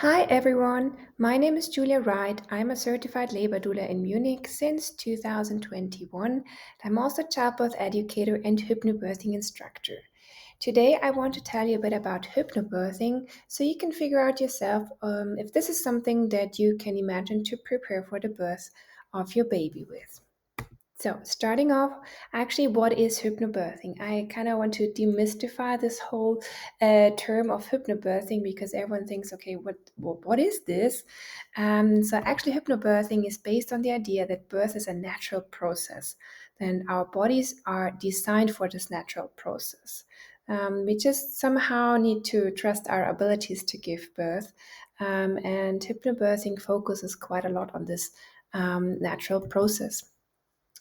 Hi everyone, my name is Julia Wright. I'm a certified labor doula in Munich since 2021. I'm also a childbirth educator and hypnobirthing instructor. Today, I want to tell you a bit about hypnobirthing so you can figure out yourself if this is something that you can imagine to prepare for the birth of your baby with. So, starting off, actually, what is hypnobirthing? I kind of want to demystify this whole term of hypnobirthing because everyone thinks, okay, what is this? So, actually, hypnobirthing is based on the idea that birth is a natural process, and our bodies are designed for this natural process. We just somehow need to trust our abilities to give birth, and hypnobirthing focuses quite a lot on this natural process.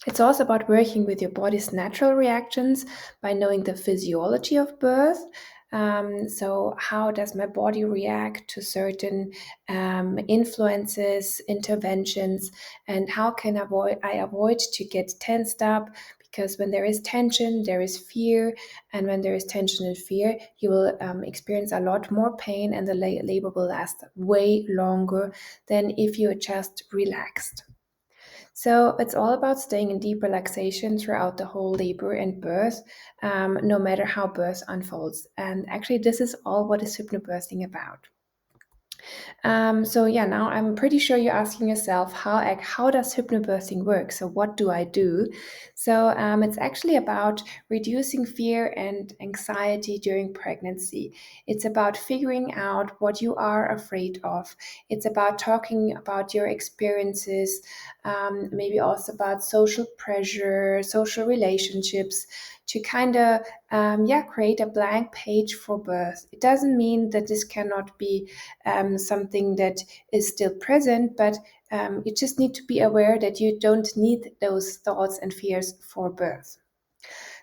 It's also about working with your body's natural reactions by knowing the physiology of birth. So, how does my body react to certain influences, interventions, and how can I avoid to get tensed up? Because when there is tension, there is fear, and when there is tension and fear, you will experience a lot more pain, and the labor will last way longer than if you are just relaxed. So it's all about staying in deep relaxation throughout the whole labor and birth, no matter how birth unfolds. And actually, this is all what is hypnobirthing about. So yeah, now I'm pretty sure you're asking yourself how does hypnobirthing work? So what do I do? So it's actually about reducing fear and anxiety during pregnancy. It's about figuring out what you are afraid of. It's about talking about your experiences, maybe also about social pressure, social relationships, to kind of create a blank page for birth. It doesn't mean that this cannot be something that is still present, but you just need to be aware that you don't need those thoughts and fears for birth.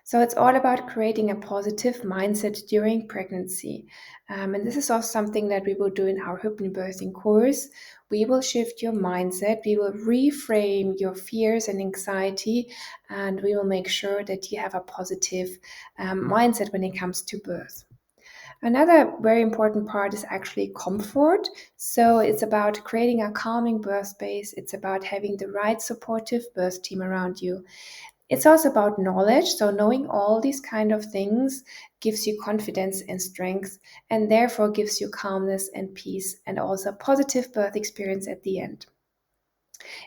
So it's all about creating a positive mindset during pregnancy. And this is also something that we will do in our hypnobirthing course. We will shift your mindset, we will reframe your fears and anxiety, and we will make sure that you have a positive mindset when it comes to birth. Another very important part is actually comfort. So it's about creating a calming birth space. It's about having the right supportive birth team around you. It's also about knowledge. So knowing all these kind of things gives you confidence and strength, and therefore gives you calmness and peace, and also a positive birth experience at the end.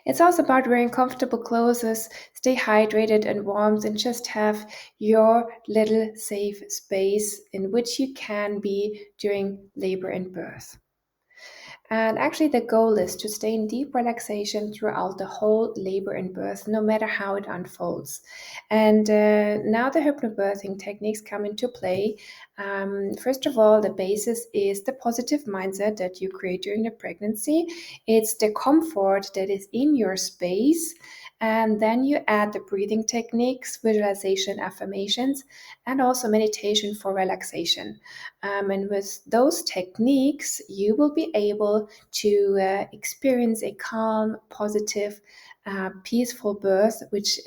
It's also about wearing comfortable clothes, stay hydrated and warm, and just have your little safe space in which you can be during labor and birth. And actually, the goal is to stay in deep relaxation throughout the whole labor and birth, no matter how it unfolds. And now the hypnobirthing techniques come into play. First of all, the basis is the positive mindset that you create during the pregnancy. It's the comfort that is in your space. And then you add the breathing techniques, visualization, affirmations, and also meditation for relaxation. And with those techniques, you will be able to experience a calm, positive, peaceful birth, which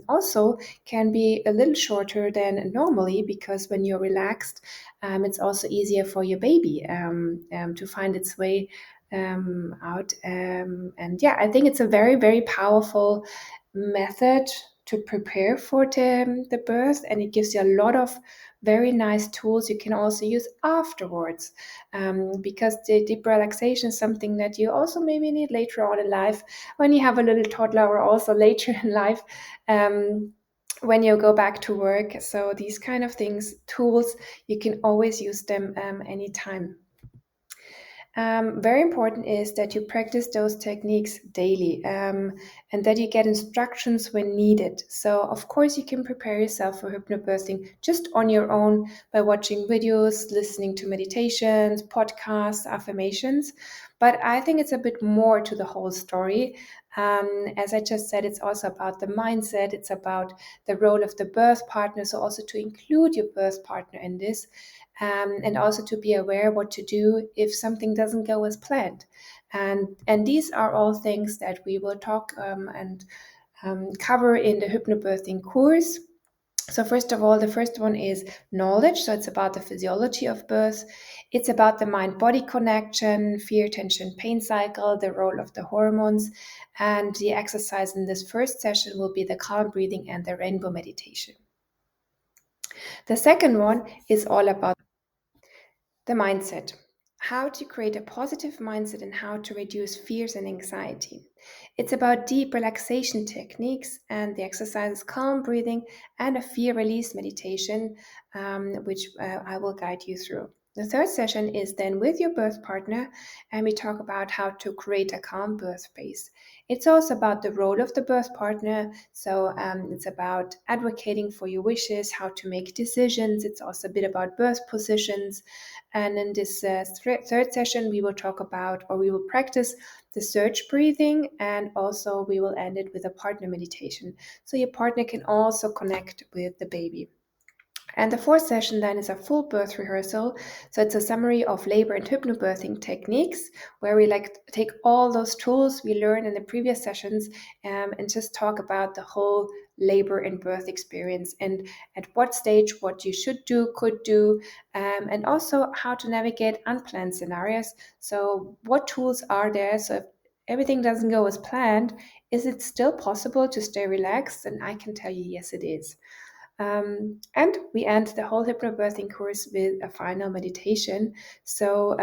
also can be a little shorter than normally because when you're relaxed, it's also easier for your baby to find its way out. And yeah, I think it's a very, very powerful method to prepare for the birth, and it gives you a lot of very nice tools you can also use afterwards, because the deep relaxation is something that you also maybe need later on in life when you have a little toddler, or also later in life when you go back to work. So these kind of things, tools, you can always use them anytime. Very important is that you practice those techniques daily, and that you get instructions when needed. So, of course, you can prepare yourself for hypnobirthing just on your own by watching videos, listening to meditations, podcasts, affirmations. But I think it's a bit more to the whole story. As I just said, it's also about the mindset, it's about the role of the birth partner. So, also to include your birth partner in this, and also to be aware what to do if something doesn't go as planned. And these are all things that we will talk and cover in the hypnobirthing course. So, first of all, the first one is knowledge. So, it's about the physiology of birth. It's about the mind body connection, fear, tension, pain cycle, the role of the hormones. And the exercise in this first session will be the calm breathing and the rainbow meditation. The second one is all about the mindset. How to create a positive mindset and how to reduce fears and anxiety. It's about deep relaxation techniques and the exercises, calm breathing, and a fear release meditation, which I will guide you through. The third session is then with your birth partner, and we talk about how to create a calm birth space. It's also about the role of the birth partner. So it's about advocating for your wishes, how to make decisions. It's also a bit about birth positions. And in this third session, we will talk about, or we will practice the surge breathing, and also we will end it with a partner meditation. So your partner can also connect with the baby. And the fourth session then is a full birth rehearsal. So it's a summary of labor and hypnobirthing techniques, where we like take all those tools we learned in the previous sessions, and just talk about the whole labor and birth experience, and at what stage what you should do, could do, and also how to navigate unplanned scenarios. So what tools are there? So if everything doesn't go as planned, is it still possible to stay relaxed? And I can tell you, yes, it is. And we end the whole hypnobirthing course with a final meditation. So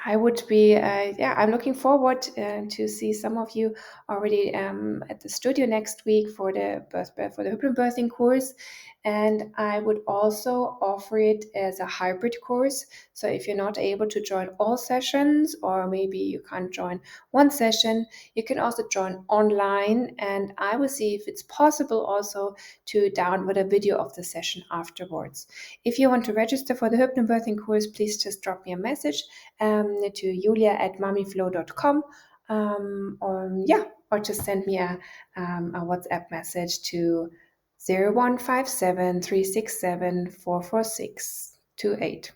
I would be, yeah, I'm looking forward to see some of you already at the studio next week for the hypnobirthing course, and I would also offer it as a hybrid course. So if you're not able to join all sessions, or maybe you can't join one session, you can also join online, and I will see if it's possible also to download a video of the session afterwards. If you want to register for the hypnobirthing course, please just drop me a message to julia@mummyflow.com, or just send me a WhatsApp message to 0157 367 44628.